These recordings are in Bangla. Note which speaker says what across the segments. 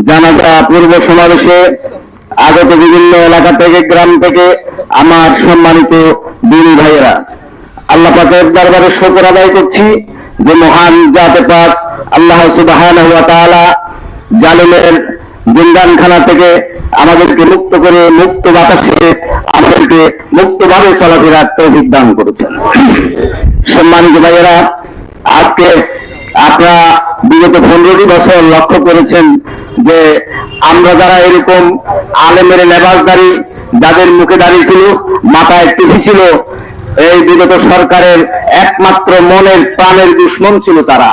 Speaker 1: জানাজা পূর্ব সমাবেশে আগত বিভিন্ন এলাকা থেকে, গ্রাম থেকে আমার সম্মানিত দিনী ভাইয়েরা, আল্লাহ পাকের দরবারে শুকর আদায় করছি যে মহান জাতে পাক আল্লাহ সুবহানাহু ওয়া তাআলা জালিমের জিন্দানখানা থেকে আমাদেরকে মুক্ত করে মুক্ত বাতাসে আমাদেরকে মুক্তভাবে চলাফেরার তৌফিক দান করেছেন। সম্মানিত ভাইয়েরা, আজকে আপনারা বিগত 15 বছর লক্ষ্য করেছেন যে আমরা যারা এরকম আলেমের লেবাসদারি, যাদের মুখে দাঁড়িয়ে ছিল, মাথায় টুপি ছিল, এই বিগত সরকারের একমাত্র মনের প্রাণের দুশ্মন ছিল তারা,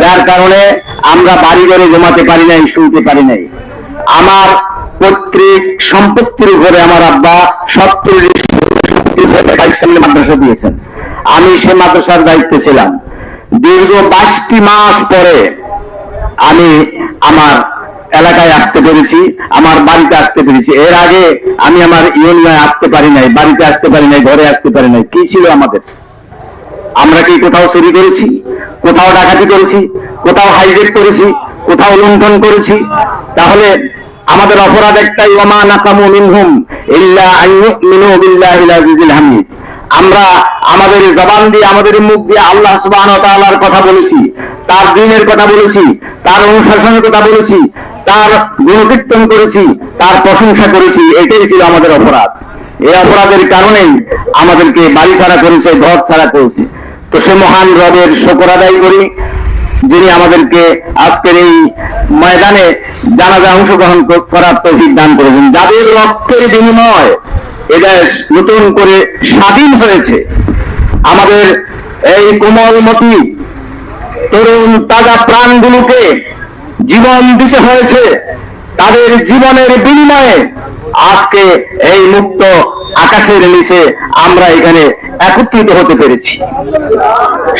Speaker 1: যার কারণে আমরা বাড়ি ঘরে জমাতে পারি নাই, শুনতে পারি নাই। আমার পৈতৃক সম্পত্তির উপরে আমার আব্বা 70 মাদ্রাসা দিয়েছেন। আমি সে মাদ্রাসার দায়িত্বে ছিলাম। দীর্ঘ 22টি মাস পরে আমি আমার এলাকায় আসতে পেরেছি, আমার বাড়িতে আসতে পেরেছি। এর আগে আমি আমার ইউনিয়নে আসতে পারি নাই, বাড়িতে আসতে পারি নাই, ঘরে আসতে পারি নাই। কি ছিল আমাদের? আমরা কি কোথাও চুরি করেছি, কোথাও ডাকাতি করেছি, কোথাও হাইজেক করেছি, কোথাও লুণ্ঠন করেছি? তাহলে আমাদের অপরাধ একটাই, ওয়ামা নাকামু মিনহুম ইল্লা আন ইউমিনু বিল্লাহিল আজিজিল হামিদ। আমরা আমাদের জবান দিয়ে, আমাদের মুখ দিয়ে আল্লাহ সুবহানাহু ওয়া তাআলার কথা বলেছি, তার দ্বীনের কথা বলেছি, তার অনুশাসনের কথা বলেছি, তার গুণকীর্তন করেছি, তার প্রশংসা করেছি। এটাই ছিল আমাদের অপরাধ। এই অপরাধের কারণেই আমাদেরকে বাড়ি ছাড়া করেছে, ঘর ছাড়া করেছে। তো সে মহান রবের শুকর আদায় করি, যিনি আমাদেরকে আজকের এই ময়দানে জানাজা অংশগ্রহণ করার তৌফিক দান করেছেন, যাদের রক্তের বিনিময় এদেশ নতুন করে স্বাধীন হয়েছে। আমাদের এই কোমলমতি তরুণ তাজা প্রাণগুলোকে জীবন দিতে হয়েছে। তাদের জীবনের বিনিময়ে আজকে এই মুক্ত আকাশের নিচে আমরা এখানে একত্রিত হতে পেরেছি।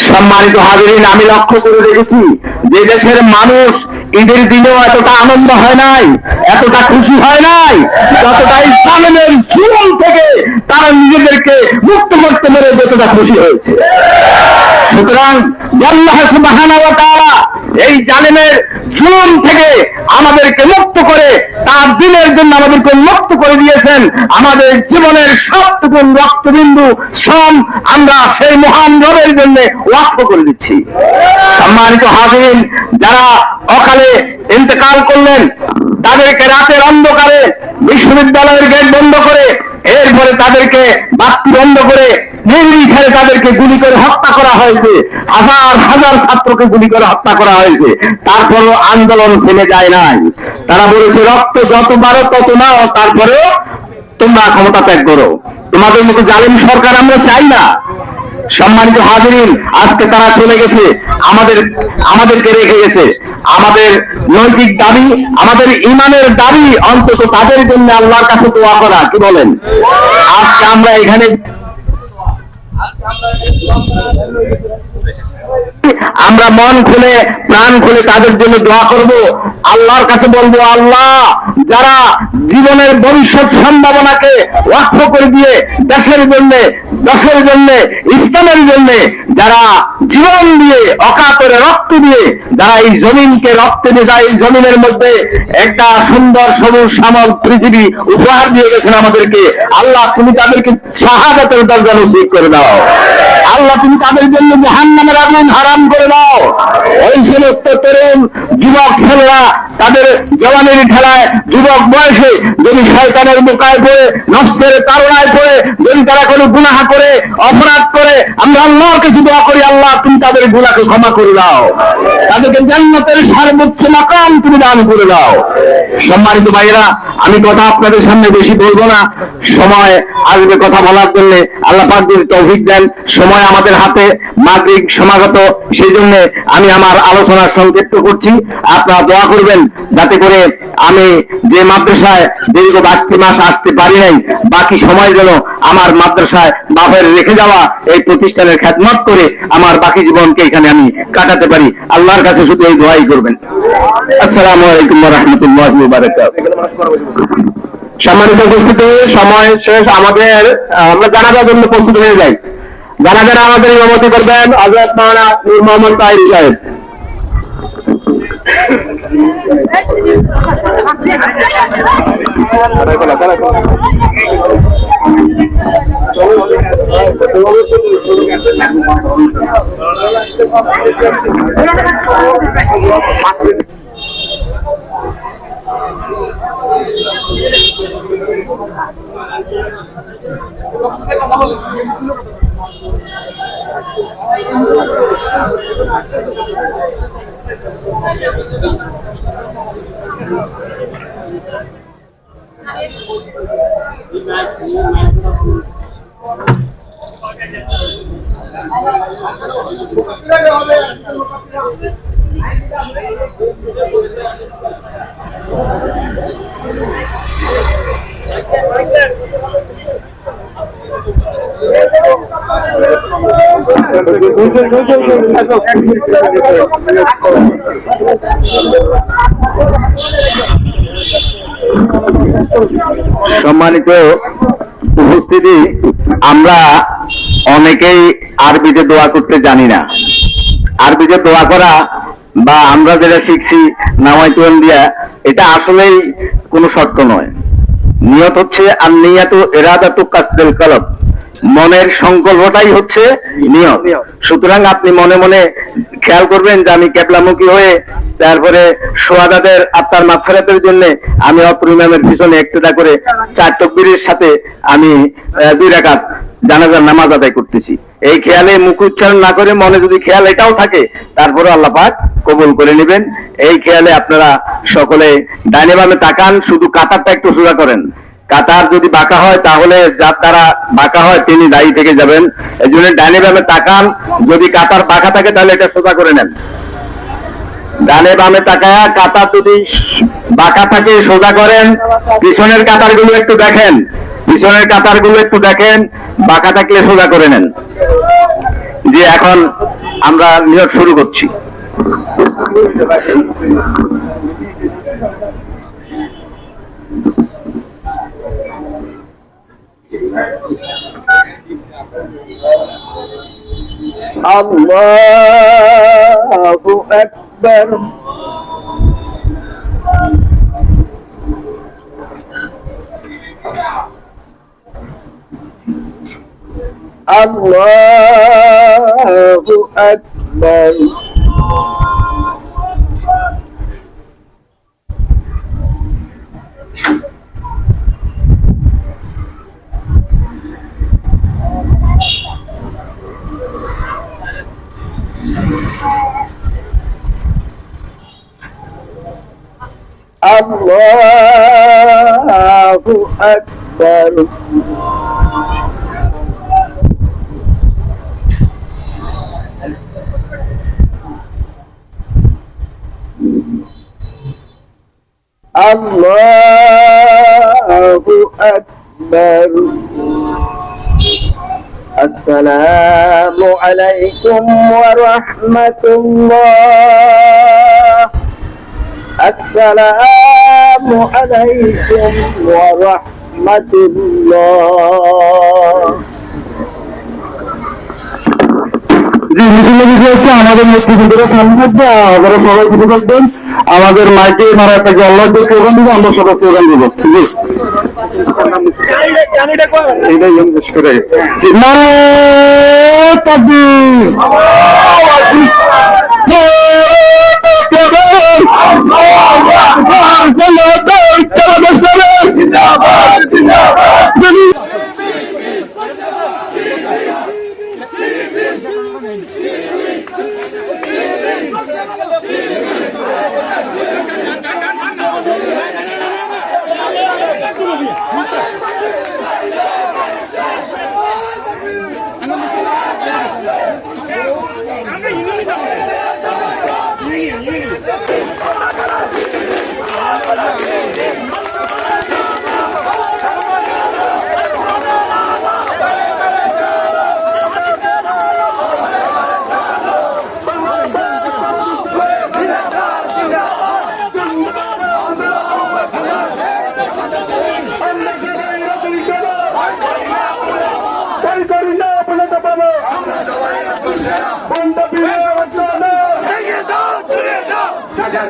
Speaker 1: সম্মানিত হাজিরিন, আমি লক্ষ্য করে দেখেছি যে দেশের মানুষ ঈদের দিনেও এতটা আনন্দ হয় নাই, এতটা খুশি হয় নাই, যতটা ইসলামের জীবন থেকে তারা নিজেদেরকে মুক্ত করতে পেরে যতটা খুশি হয়েছে। সুতরাং আল্লাহ সুবহানাহু ওয়া তাআলা এই জালিমের জুলুম থেকে আমাদেরকে মুক্ত করে তার দিনের জন্য আমাদেরকে মুক্ত করে দিয়েছেন। আমাদের জীবনের সবটুকু রক্তবিন্দু শ্রম আমরা সেই মহান রবের জন্য ওয়াকফ করে দিচ্ছি। সম্মানিত হাজিরিন, যারা অকালে ইন্তেকাল করলেন, তাদেরকে রাতের অন্ধকারে বিশ্ববিদ্যালয়ের গেট বন্ধ করে, এরপরে তাদেরকে বাতি বন্ধ করে নির্বিচারে তাদেরকে গুলি করে হত্যা করা হয়েছে। হাজার হাজার ছাত্রকে গুলি করে হত্যা করা হয়েছে। তারপরেও আন্দোলন থেমে যায় নাই। তারা বলেছে, রক্ত যত বারো তত নাও, তারপরেও তোমরা ক্ষমতা ত্যাগ করো। তোমাদের মতো জালিম সরকার আমরা চাই না। সম্মানিত হাজিরিন, আজকে তারা চলে গেছে, আমাদেরকে রেখে গেছে। আমাদের নৈতিক দাবি, আমাদের ইমানের দাবি অন্তত তাদের জন্য আল্লাহর কাছে দোয়া করা। কি বলেন? আজকে আমরা এখানে আমরা মন খুলে প্রাণ খুলে তাদের জন্য দোয়া করব, আল্লাহর কাছে বলবো, আল্লাহ, যারা জীবনের ভবিষ্যৎ সম্ভাবনাকে ওয়াকফ করে দিয়ে দেশের জন্য, ইসলামের জন্য যারা জীবন দিয়ে, অকাতরে রক্ত দিয়ে যারা এই জমিনকে রক্তে ভেজা এই জমিনের মধ্যে একটা সুন্দর সবুজ শ্যামল পৃথিবী উপহার দিয়ে গেছেন আমাদেরকে, আল্লাহ তুমি তাদেরকে শাহাদাতের দরজা নসিব করে দাও। আল্লাহ তুমি তাদের জন্য জাহান্নামের আগুন হারাম করে দাও। ওই সমস্ত তরুণ যুবক ছেলেরা তাদের জওয়ানের ঠেলায় যুবক বয়সে যদি শয়তানের বোকায় পড়ে, নফসের তাড়নায় পড়ে, যদি তারা কোনো গুনাহ করে, অপরাধ করে, আমরা আল্লাহর কাছে দোয়া করি, আল্লাহ তুমি তাদের গুনাহকে ক্ষমা করে দাও, তাদেরকে জান্নাতের সর্বোচ্চ মাকাম তুমি দান করে দাও। সম্মানিত ভাইয়েরা, আমি কথা আপনাদের সামনে বেশি বলবো না, সময় আসবে কথা বলার জন্য। আল্লাহ পাক যদি তৌফিক দেন, সময় আমাদের হাতে মাগরিব সমাগত, সেই জন্য আমি আমার আলোচনা সংক্ষিপ্ত করছি। আপনারা দোয়া করবেন যাতে করে আমি যে মাদ্রাসায় দীর্ঘ 22টি মাস আসতে পারি নাই, বাকি সময় যেন আমার মাদ্রাসায় বাপের রেখে যাওয়া এই প্রতিষ্ঠানের খেদমত করে আমার বাকি জীবনকে এখানে আমি কাটাতে পারি। আল্লাহর কাছে শুধু এই দোয়াই করবেন। আসসালামু আলাইকুম ওয়া রাহমাতুল্লাহি ওয়া বারাকাতুহু। সম্মানিত উপস্থিতি, সময় শেষ আমাদের, আমরা জানাজার জন্য প্রস্তুত হয়ে যাই। জানাজার আমাদের ইমামতি করবেন হযরত মাওলানা নূর মোহাম্মদ তাহির সাহেব। সম্মানিত উপস্থিতি, আমরা অনেকেই আরবিতে দোয়া করতে জানি না। আরবিতে দোয়া করা বা আমরা যেটা শিখছি নামাইতুন দিয়া, এটা আসলেই কোনো শর্ত নয়। নিয়ত হচ্ছে আর নিয়াতু ইরাদাতু কাসদুল কলব, মনের সংকল্পটাই হচ্ছে নিয়ত। সুতরাং আপনি মনে মনে খেয়াল করবেন যে আমি কেবলামুখী হয়ে তারপরে সোহাদাদের আত্মার মাগফিরাতের জন্য আমি অত্র ইমামের পিছনে একটুটা করে 4 তাকবীরের সাথে আমি 2 রাকাত জানাজার নামাজ আদায় করতেছি। এই খেয়ালে মুখ উচ্চারণ না করে মনে যদি খেয়াল এটাও থাকে, তারপরে আল্লাহ পাক কবুল করে নেবেন। এই খেয়ালে আপনারা সকলে ডাইনে বামে তাকান, শুধু কাতারটা একটু সোজা করেন। কাতার যদি বাঁকা হয় তাহলে যার দ্বারা বাঁকা হয় তিনি দায়ী থেকে যাবেন। এই জন্য ডাইনে বামে তাকান, যদি কাতার বাঁকা থাকে তাহলে এটা সোজা করে নেন। ডানে বামে তাকায়া কাতার যদি বাঁকা থাকে সোজা করেন। পিছনের কাতারগুলো একটু দেখেন, পিছনের কাতারগুলো একটু দেখেন, বাঁকা থাকলে সোজা করে নেন। যে এখন আমরা নিয়ত শুরু করছি। আল্লাহু আকবার। আল্লাহু আকবার। আল্লাহু আকবার। আল্লাহু আকবার। আসসালামু আলাইকুম ওয়া রাহমাতুল্লাহ। আসসালামু আলাইকুম ওয়া রাহমাতুল্লাহ। আমাদের নেতৃত্বের সামনে থাকবে, আপনারা সবাই কিছু থাকবেন। আমাদের মাইকে মারা একটা আল্লাহ স্লোগান দিব, আমরা সবাই স্লোগান দিব।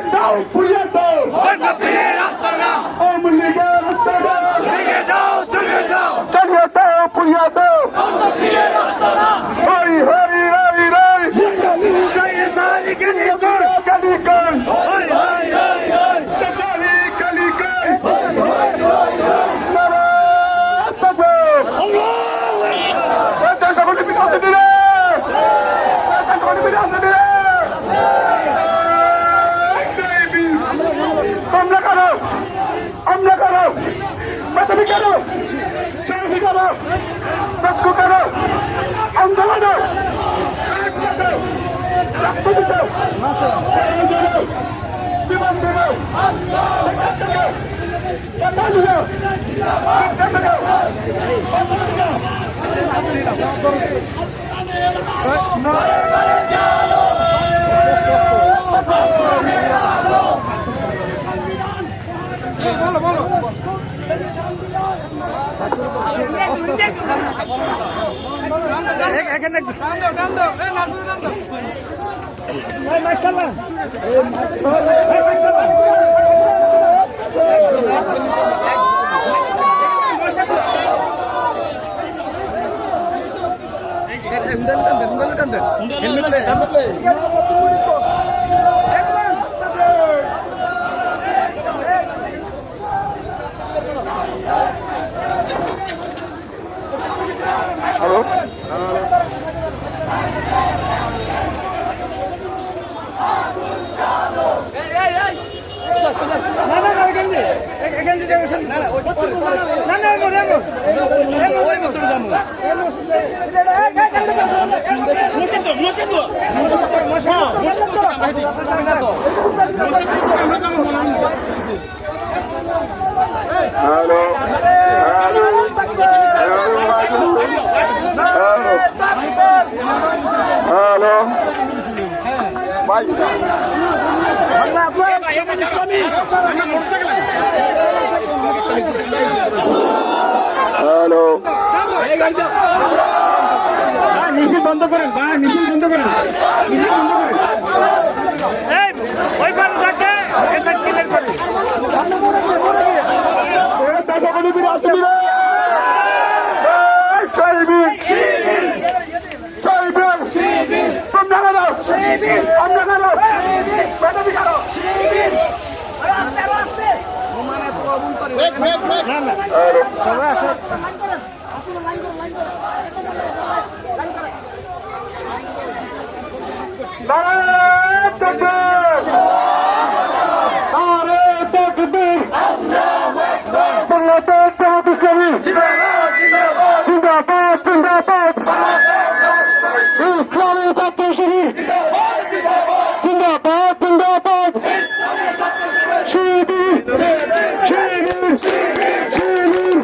Speaker 2: দাও পুড়িয়ে দাও আওয়ামী লীগের আস্তানা চালিয়ে দাও পুড়িয়ে দাও হরি হরি হরি হরি কালিকান কালিকান সকলে বিকাশে দিলে সকলে বিকাশে দিলে আমরা করো বাতাবি করো সাহসী করো দক্ষ করো আন্দোলন জীবন দেব বলো বলো মিছিল বন্ধ করেন ভাই, মিছিল বন্ধ করেন, মিছিল বন্ধ করেন। ওই পার থাকে এফেক্ট ক্লিয়ার করে দশকলি বিরে আসলে সাইবি সাইবি সাইবি তোমরা করো সাইবি আমরা করো সাইবি বাটাবি করো সাইবি আস্তে আস্তে মানে প্রবলেম করে না না সবাই আসো নারে তাকবীর নারে তাকবীর আল্লাহু আকবার বাংলাদেশ জামাত ইসলামী জিন্দাবাদ জিন্দাবাদ জিন্দাবাদ ইসলামী ছাত্র শিবির জিন্দাবাদ জিন্দাবাদ ইসলামী ছাত্র শিবির শিবির শিবির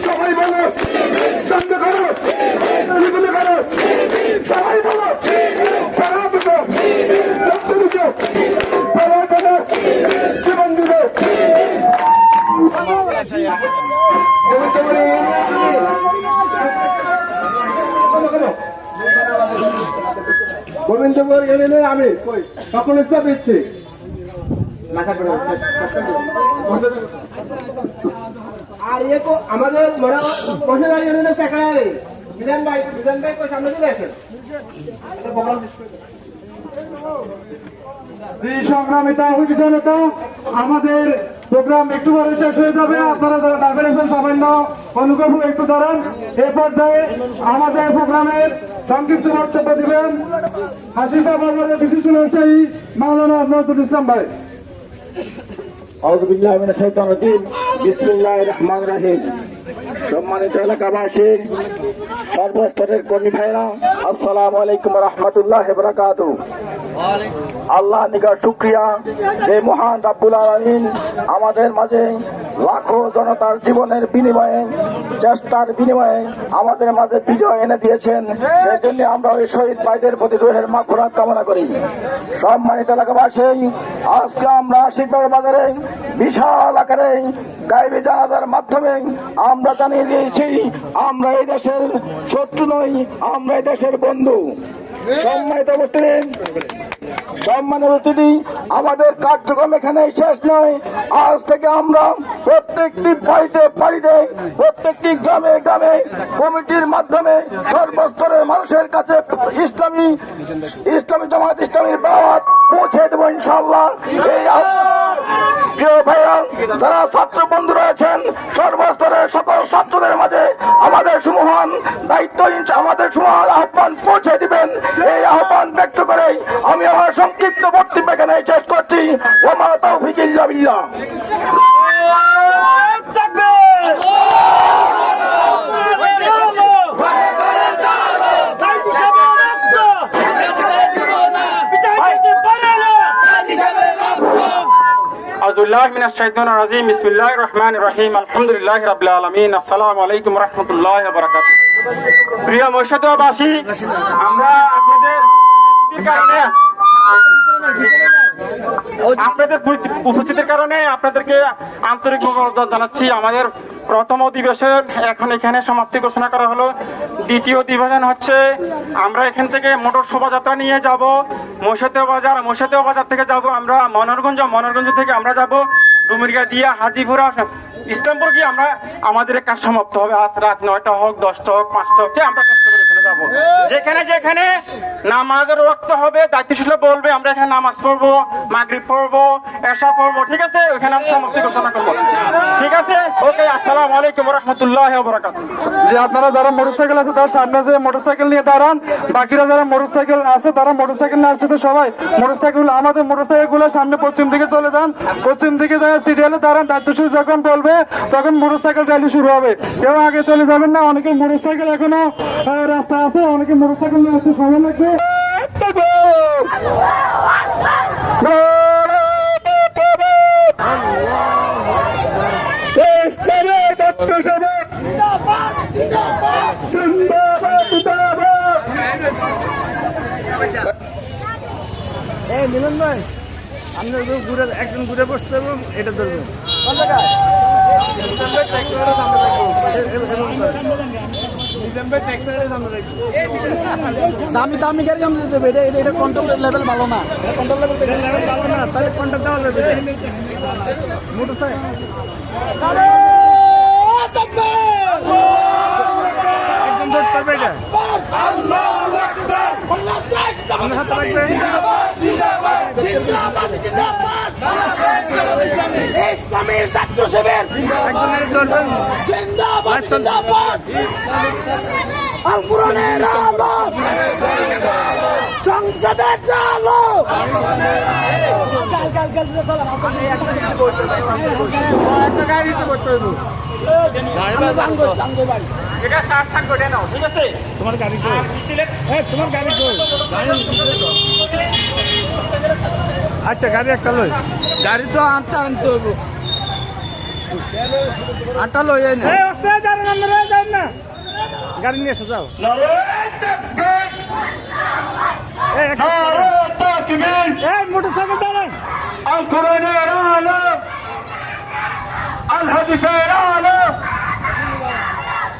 Speaker 2: সবাই বলো শান্ত করো করো সবাই বলো সারা দিত রক্ত দিত জীবন দিত বলতে পারি গোবিন্দপুর ইউনিয়নের আমির কই সকল ইসলাম দিচ্ছে আর ইয়ে তো আমাদের মহিলা ইউনিয়নের সেক্রেটারি বিধান ভাই কই সামনে চলে আসেন সংগ্রামী তাহিদ জনতা, আমাদের প্রোগ্রাম একটু পরে শেষ হয়ে যাবে। আপনারা যারা ডাকবেন সামান্য অনুগ্রহ একটু দাঁড়ান। এই পর্যায়ে আমাদের প্রোগ্রামের সংক্ষিপ্ত বক্তব্য দিবেন হাসিফা বাজারের বিশিষ্ট ব্যবসায়ী মাওলানা নজরুল ইসলাম ভাই।
Speaker 3: আউযুবিল্লাহি মিনাশ শাইতানির রাজিম। বিসমিল্লাহির রহমানির রহিম। সম্মানিত এলাকাবাসী, সর্বস্তরের কর্মী ভাইরা, আসসালামু আলাইকুম ওয়া রাহমাতুল্লাহি ওয়া বারাকাতুহু। আল্লাহ নিকট শুকরিয়া যে মহান রাব্বুল আলামিন আমাদের মাঝে লাখো জনতার জীবনের বিনিময়ে, চেষ্টার বিনিময়ে আমাদের মাঝে বিজয় এনে দিয়েছেন। সেই জন্য আমরা ওই শহীদ ভাইদের প্রতি রুহের মাগফিরাত কামনা করি। সম্মানিত এলাকাবাসী, আজকে আমরা আশিকবাগ বাজারে বিশাল আকারে গায়েবী জানাজার মাধ্যমে আমরা জানিয়ে দিয়েছি আমরা এই দেশের শত্রু নই, আমরা এই দেশের বন্ধু। সম্মানিত উপস্থিতি, আমাদের কার্যক্রম এখানে শেষ নয়। আজ থেকে আমরা প্রত্যেকটি বাড়িতে প্রত্যেকটি গ্রামে গ্রামে কমিটির মাধ্যমে সর্বস্তরের মানুষের কাছে ইসলামী জামাত ইসলামীর দাওয়াত পৌঁছে দেবো ইনশাআল্লাহ। এই প্রিয় ভাইরা, যারা ছাত্র বন্ধু রয়েছেন সর্বস্তরের সকল ছাত্রদের মাঝে আমাদের সুমহান দায়িত্ব, আমাদের সুমহান আহ্বান পৌঁছে দিবেন। এই আহ্বান ব্যক্ত করে আমি আমার সংক্ষিপ্ত বক্তব্য এখানে শেষ করছি। ওয়া মা তাওফীক ইল্লা বিল্লাহ।
Speaker 4: আউযুবিল্লাহি মিনাশ শাইতানির রাজিম। বিসমিল্লাহির রহমানির রহিম। আলহামদুলিল্লাহি রাব্বিল আলামিন। আসসালামু আলাইকুম ওয়া রাহমাতুল্লাহি ওয়া বারাকাতুহু। প্রিয় মহিষাদবাসী, আমরা আপনাদের উপস্থিতির কারণে আপনাদেরকে আন্তরিক মোবারকবাদ জানাচ্ছি। আমাদের প্রথম অধিবেশন এখন এখানে সমাপ্তি ঘোষণা করা হলো। দ্বিতীয় অধিবেশন হচ্ছে আমরা এখান থেকে মোটর শোভাযাত্রা নিয়ে যাব মহিষাদহ বাজার থেকে যাব আমরা মনোরগঞ্জ থেকে আমরা যাব ডুমুরিয়া দিয়ে হাজিপুরা ইসলামপুর গিয়ে আমাদের কাজ সমাপ্ত হবে। আজ রাত 9টা হোক 10টা হোক 5টা হোক, আমরা কষ্ট করে এখানে যাবো। যেখানে নামাজের ওয়াক্ত হবে দায়িত্বশীল বলবে আমরা এখানে নামাজ পড়বো, মাগরিব পড়বো, এশা পড়বো, ঠিক আছে? ওখানে আমরা সমাপ্তি ঘোষণা করবো, ঠিক আছে? ওকে, আসসালামু আলাইকুম ওয়া রাহমাতুল্লাহি ওয়া বারাকাতুহু।
Speaker 2: যে আপনারা যারা মোটরসাইকেল আছে তার সামনে যে মোটরসাইকেল নিয়ে দাঁড়ান, বাকিরা যারা মোটরসাইকেল আছে তারা মোটরসাইকেল নিয়ে আসছে তো সবাই আমাদের মোটরসাইকেল গুলো সামনে পশ্চিম দিকে চলে যান। পশ্চিম দিকে যায় সিরিয়ালে দাঁড়ান। দায়িত্বশীল যখন বলবে তখন মোটরসাইকেল র্যালি শুরু হবে। কেউ আগে চলে যাবেন না। অনেকে মোটরসাইকেল এখনো রাস্তা আছে, অনেকে মোটরসাইকেল নিয়ে আসতে সময় লাগবে।
Speaker 5: মিলন ভাই, আপনার একজন ঘুরে বসতে হবে, এটা ধরবেন। দামি গাড়ি জমা দিতে হবে। এটা কন্ট্রোল লেভেল ভালো না, কন্ট্রোল লেভেল ভালো না, তাহলে কন্ট্রোল দেওয়া যাবে। মোটরসাইকেল একজন ধরতে পারবে এটা। হাতে রাখবে।
Speaker 2: সংসদে চলো।
Speaker 5: তোমার গাড়ি তোমার গাড়ি আচ্ছা, গাড়ি একটা লই। গাড়ি তো 8টা আনতে হইব। 8টা লই না, গাড়ি নিয়ে এসে যাও। মোটরসাইকেল দাঁড়ান।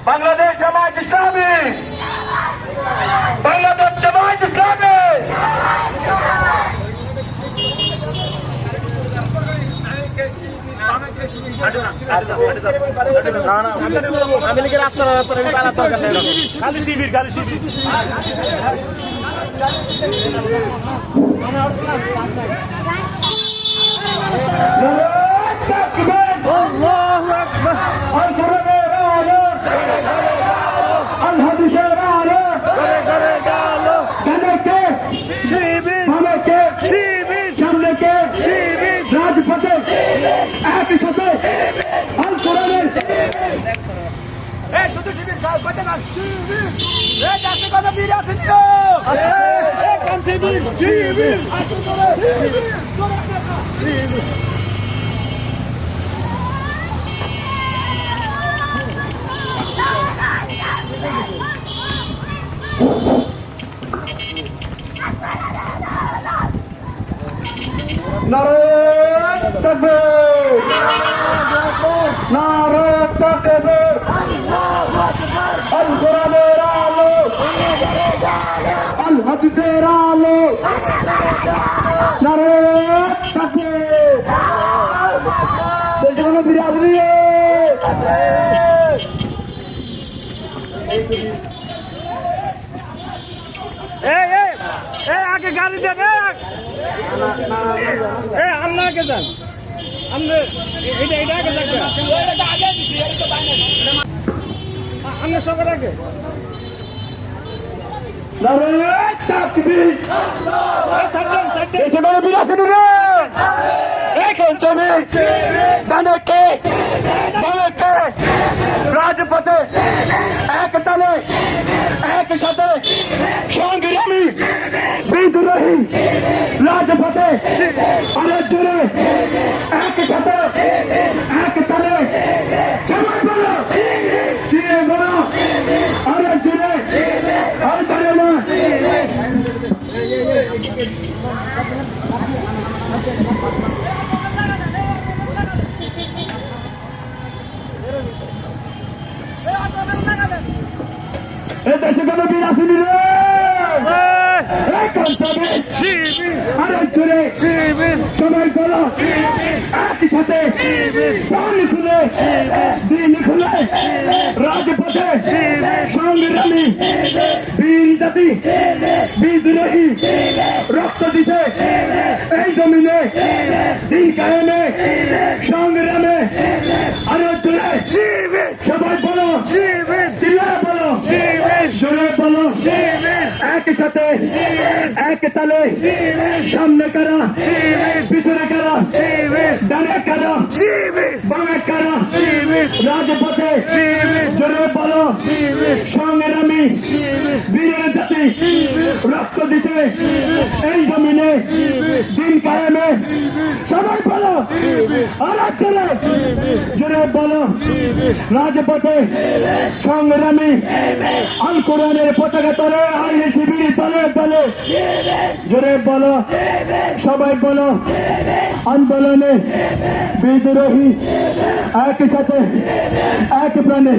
Speaker 2: বাংলাদেশ জামায়াত ইসলামী, বাংলাদেশ জামায়াত ইসলামী।
Speaker 5: আমি লিখে রাস্তা খালি শিবির খালি শিবির
Speaker 3: রাজপথে একই সাথে আল কোরআনের
Speaker 5: শুধু শিবির সাহেব কত গান শিবির এই দেশে কত বীর আছে নিও আছে এই কাম শিবির শিবির শিবির
Speaker 3: নারে তাকবীর নারে তাকবীর আল কোরআনের আলো আল হাদিসের আলো নারে তাকবীর দেশে কোনো বিরাদরি
Speaker 5: আগে গাড়ি দেন আমরা আগে যান আমরা এটা আগে যান আমরা সবার আগে
Speaker 3: নারে তাকবীর দেশে কোনো বিরাদরি রে এখন চলে দানকে বালকে রাজপথে এক দলে এক সাথে সংগ্রামী বিদ্রোহী রাজপথে আরে জোরে এক সাথে এক দলে সবাই বলো চিরে বলো আরে জোরে আর জোরে না দেশে কোনো বীর আসেনি রে আরে জোরে সবাই বলো একই সাথে প্রাণ খুলে দিন খুলে রাজপথে সংগ্রামী বীর জাতি বিদ্রোহী রক্ত দিছে এই জমিনে দিন কায়েমে সংগ্রামে আরে জোরে সবাই বলো চিল্লায় বলো জোরে বলো একই সাথে এক তালে সামনে কারা পিছনে কারা ডানে কারা বামে কারা রাজপথে জোরে বলো সংগ্রামী বীরের জাতি রক্ত দিছে এই জমিনে দিন কায়েমে সবাই বলো আর জোরে জোরে বলো রাজপথে সংগ্রামী আল কোরআনের পতাকা তলে আইন শিবির তলে তলে জোরে বলো সবাই বলো আন্দোলনে বিদ্রোহী একই সাথে এক প্রাণে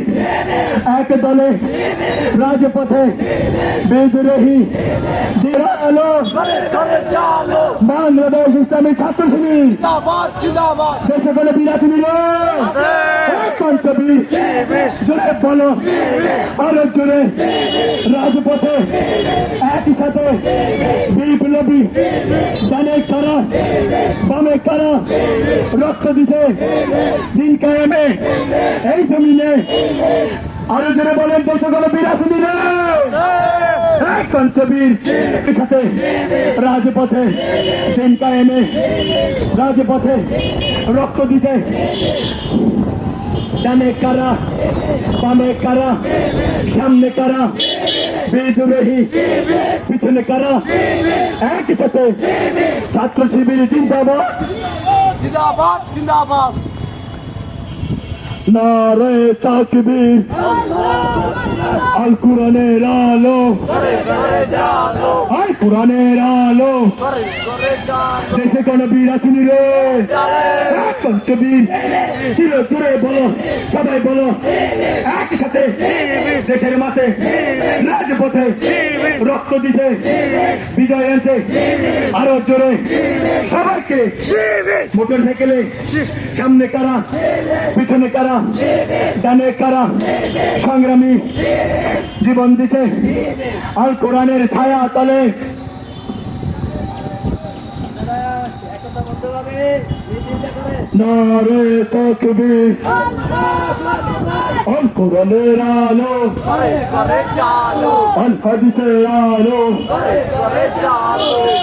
Speaker 3: এক দলে রাজপথে বিদ্রোহী আলো বাংলাদেশ ইসলামী ছাত্র শিবির দেশে কোনো বিরাসিনী পঞ্চবীর জোরে বলো আরো জোরে রাজপথে একই সাথে বিপ্লবী ডানে কারা বামে কারা রক্ত দিছে দিন কায়েমে এই জমিনে আরো জোরে বলেন দেশে কোনো বিরাসিনী পঞ্চবীর সাথে রাজপথে দিন কায়েমে রাজপথে রক্ত দিছে ডানে কারা বামে কারা সামনে কারা বিদ্রোহী পিছনে কারা একই সাথে ছাত্র শিবির জিন্দাবাদ
Speaker 5: জিন্দাবাদ জিন্দাবাদ
Speaker 3: নারে তাকবীর আল কোরআনের আলো কোরআনের আলো দেশে কোন বীর আসেনি রে পঞ্চবীর চিরে চিরে বলো সবাই বলো একসাথে দেশের মাঝে রাজপথে রক্ত দিছে বিজয় আনছে আরো জোরে সবাইকে মোটর সাইকেলে সামনে কারা পিছনে কারা ডানে কারা সংগ্রামী জীবন দিছে আল কোরআনের ছায়া তলে নারে তাকবীর আল কোরআনের আলো আল হাদিসের আলো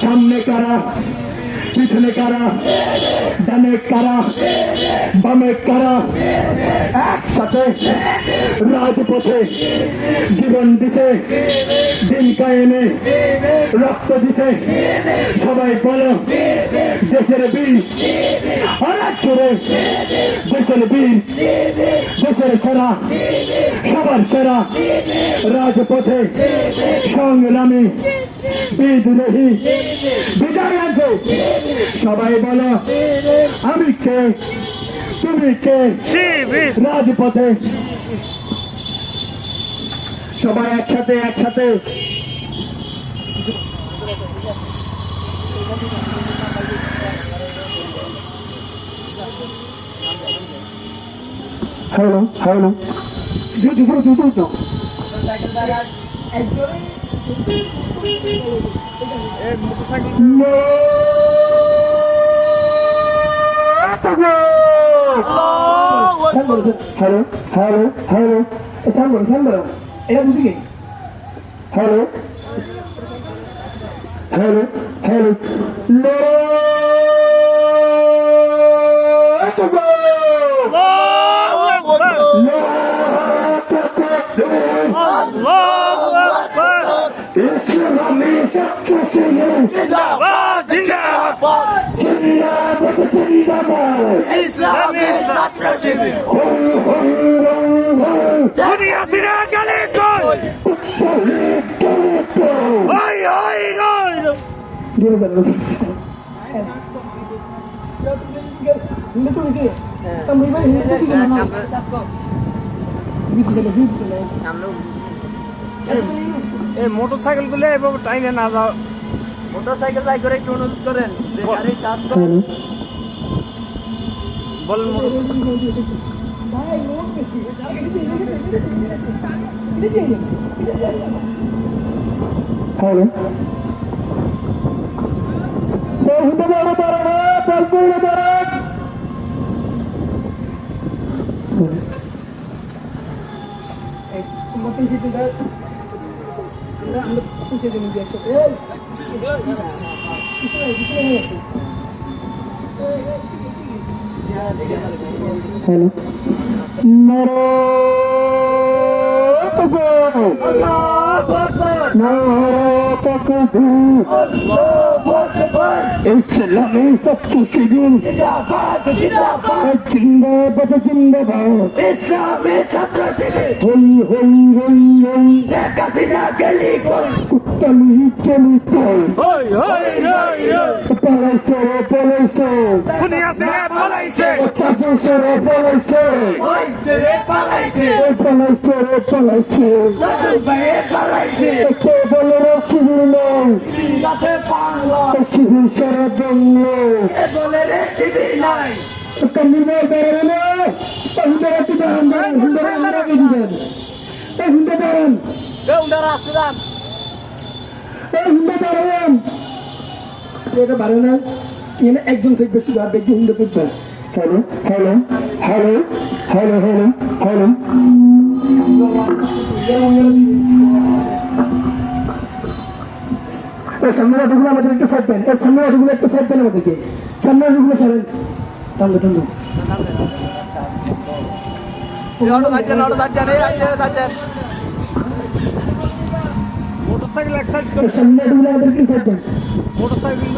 Speaker 3: সামনে কারা পিছনে কারা ডানে কারা বামে কারা একসাথে রাজপথে জীবন দিছে দিন কায়েমে রক্ত দিছে সবাই বলো দেশের বীর অনেক চোরে দেশের বীর দেশের সেরা সবার সেরা রাজপথে সংগ্রামী বিদ্রোহী বিদায় আছে সবাই বলো আমি কে তুমি কে রাজপথে সবাই একসাথে একসাথে hello hello hello hello hello hello এটা বুঝি কি হ্যালো হ্যালো হ্যালো ইসলামী ছাত্র শিবির জিন্দাবাদ জিন্দাবাদ জিন্দাবাদ
Speaker 5: ইসলামী ছাত্র শিবির
Speaker 3: হই হই রং রং
Speaker 5: দুনিয়া সিরা গলে কই ওই ওই রই
Speaker 3: জোরে জোরে
Speaker 5: এই মোটরসাইকেল গুলো এভাবে টাইমে না যাও মোটরসাইকেল যাই করে একটু অনুরোধ করেন যে গাড়ি চার্জ করেন বলেন
Speaker 3: হ্যালো বহুত বড় বড় বলপুর বড় হ্যালো ইসলামী ছাত্র শিবির জিন্দাবাদ জিন্দাবাদ
Speaker 5: ইসলামী ছাত্র শিবির
Speaker 3: হই হই হই হই
Speaker 5: কাশিনা গলি কই
Speaker 3: তলি তলি তল
Speaker 5: ওই ওই রই রই
Speaker 3: পালাইছে পালাইছে
Speaker 5: দুনিয়া সিরা পালাইছে
Speaker 3: পালাইছে পালাইছে
Speaker 5: ওই রে পালাইছে
Speaker 3: পালাইছে পালাইছে
Speaker 5: ভাই পালাইছে
Speaker 3: কে বলে রে শিবির নয়
Speaker 5: গাছে পাংলা
Speaker 3: শিবির সারা বাংলা
Speaker 5: এ বলে রে শিবির নাই
Speaker 3: কমিনে বেরোলে হুন্ডা রাখতে দাঁড়ান হুন্ডা রাখতে দিবেন এই হুন্ডা দাঁড়ান
Speaker 5: কেউন্ডা রাস্তাদান
Speaker 3: এই হুন্ডা দাঁড়ান এটা বাড়ে না এখানে একজন থেকে বেশি আর দেখি হুন্ডা তুলবে hello hello hello hello hello hello এই সামনে ঢুকলে আমাদের একটা সাইড দেন এই সামনে ঢুকলে একটা সাইড দেন আমাদেরকে সামনে ঢুকলে সারেন টানলো টানলো
Speaker 5: মোটরসাইকেল এক সাইড করে
Speaker 3: সামনে ঢুকলে আমাদেরকে সাইড দেন
Speaker 5: মোটরসাইকেল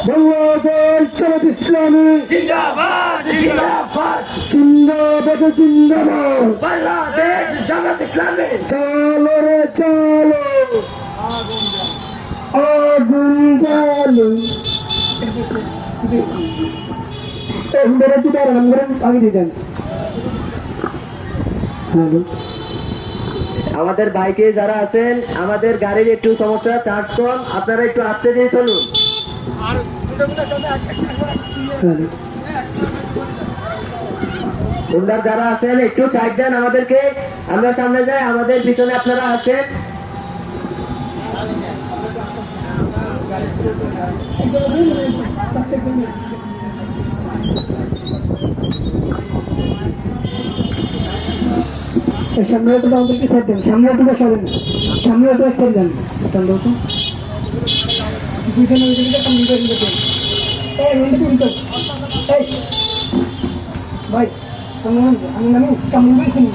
Speaker 3: বাংলাদেশ
Speaker 2: জামাত ইসলামী
Speaker 5: জিন্দাবাদ জিন্দাবাদ
Speaker 2: জিন্দাবাদ জিন্দাবাদ
Speaker 5: বাংলাদেশ জামাত ইসলামী
Speaker 2: চলো রে চলো আগুন জ্বালো মেরে কি দাঁড়ান আগে দিয়ে যান।
Speaker 6: আমাদের বাইকে যারা আছেন আমাদের গাড়ির একটু সমস্যা, চার্জ কম, আপনারা একটু আস্তে দিয়ে চলুন। হোন্ডার যারা আছেন একটু সাইড দেন আমাদেরকে, আমরা সামনে যাই, আমাদের পিছনে আপনারা আসেন।
Speaker 2: সামনে একটু আমাদেরকে সাইড দেন, সামনে একটু বসাবেন, সামনে একটু এক সাইড দেন। দুইখানে ভাই আমি নামি কেমন বলছেন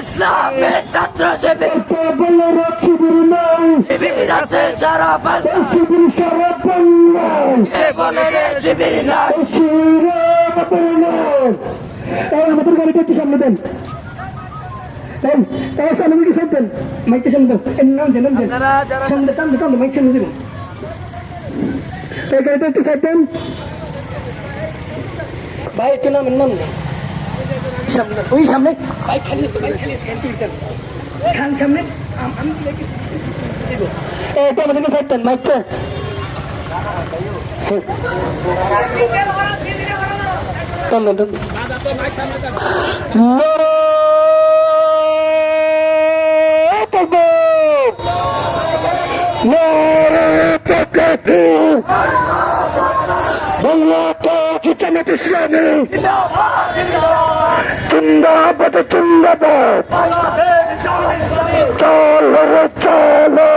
Speaker 5: ইসলামের ছাত্র শিবির শিবির নাই
Speaker 2: আমাদের গাড়িটা একটু সামনে দেন, সামনে সব দেন, মাইকটা সামনে দেন, নামছে সামনে টানতে মাইক সামনে দেবেন, এই গাড়িটা একটু সাইড দেন ভাই, একটু নামেন সামনে, ওই সামনে বাইক খালি খান সামনে এটা আমাদেরকে সাইড দেন মাইকটা। বাংলাদেশ জামাত ইসলামী জিন্দাবাদ জিন্দাবাদ চলো চলো